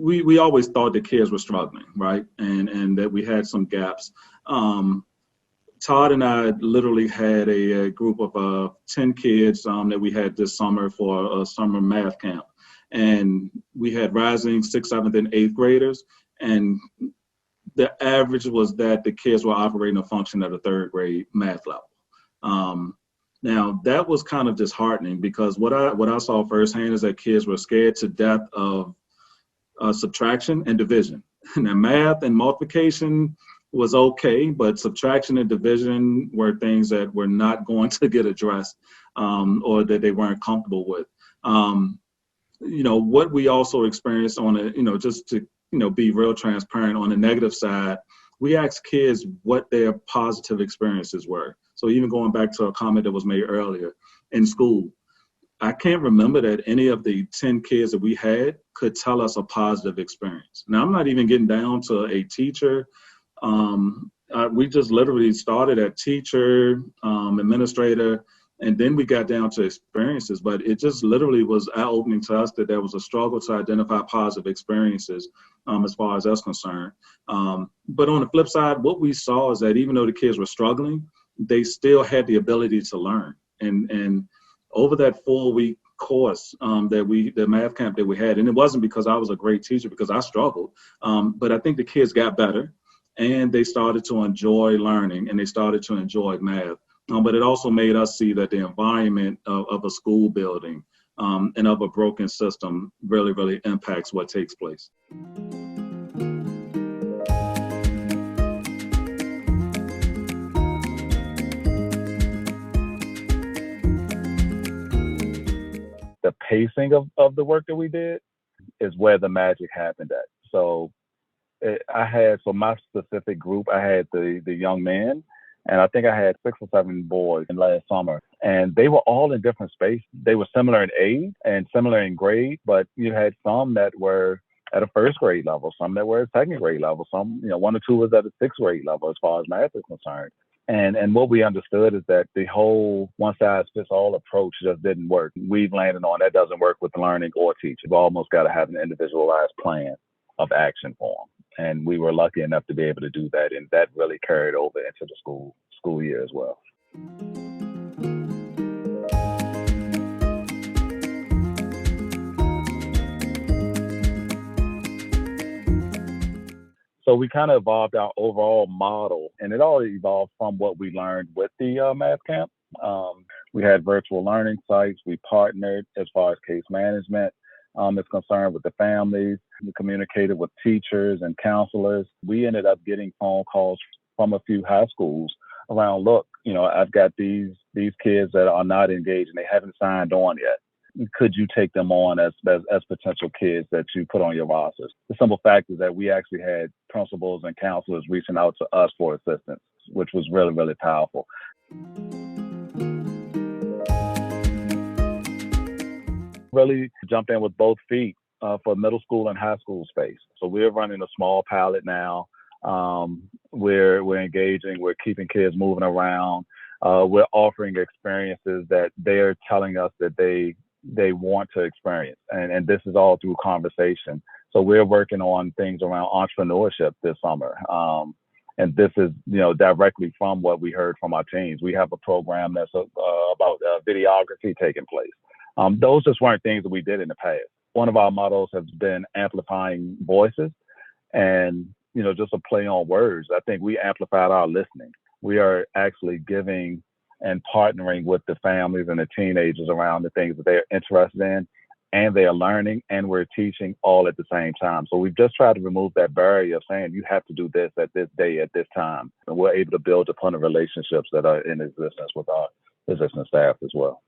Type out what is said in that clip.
we always thought the kids were struggling, right? And that we had some gaps. Todd and I literally had a group of 10 kids that we had this summer for a summer math camp. And we had rising 6th, 7th, and 8th graders. And the average was that the kids were operating a function at a 3rd grade math level. Now, that was kind of disheartening because what I saw firsthand is that kids were scared to death of subtraction and division. Now, math and multiplication was okay, but subtraction and division were things that were not going to get addressed or that they weren't comfortable with. What we also experienced on a, just to, be real transparent on the negative side, we asked kids what their positive experiences were. So even going back to a comment that was made earlier in school, I can't remember that any of the 10 kids that we had could tell us a positive experience. Now, I'm not even getting down to a teacher. We just literally started at teacher, administrator, and then we got down to experiences. But it just literally was eye-opening to us that there was a struggle to identify positive experiences as far as us concerned. But on the flip side, what we saw is that even though the kids were struggling, they still had the ability to learn. And over that 4-week course the math camp that we had, and it wasn't because I was a great teacher, because I struggled, but I think the kids got better and they started to enjoy learning and they started to enjoy math. But it also made us see that the environment of a school building and of a broken system really, really impacts what takes place. The pacing of the work that we did is where the magic happened at. So I had, for my specific group, I had the young men, and I think I had 6 or 7 boys in last summer, and they were all in different spaces. They were similar in age and similar in grade, but you had some that were at a 1st grade level, some that were at 2nd grade level, some, 1 or 2 was at a 6th grade level as far as math is concerned. And what we understood is that the whole one-size-fits-all approach just didn't work. We've landed on that doesn't work with learning or teaching. You've almost got to have an individualized plan of action for them. And we were lucky enough to be able to do that. And that really carried over into the school year as well. So we kind of evolved our overall model, and it all evolved from what we learned with the math camp. We had virtual learning sites. We partnered as far as case management is concerned with the families. We communicated with teachers and counselors. We ended up getting phone calls from a few high schools around, look, I've got these kids that are not engaged and they haven't signed on yet. Could you take them on as potential kids that you put on your rosters? The simple fact is that we actually had principals and counselors reaching out to us for assistance, which was really, really powerful. Really jumped in with both feet for middle school and high school space. So we're running a small pilot now. We're engaging, we're keeping kids moving around. We're offering experiences that they're telling us that they want to experience. And this is all through conversation. So we're working on things around entrepreneurship this summer. And this is, directly from what we heard from our teams. We have a program that's about videography taking place. Those just weren't things that we did in the past. One of our models has been amplifying voices and, just a play on words. I think we amplified our listening. We are actually giving and partnering with the families and the teenagers around the things that they're interested in, and they are learning, and we're teaching all at the same time. So we've just tried to remove that barrier of saying you have to do this at this day at this time. And we're able to build upon the relationships that are in existence with our existing staff as well.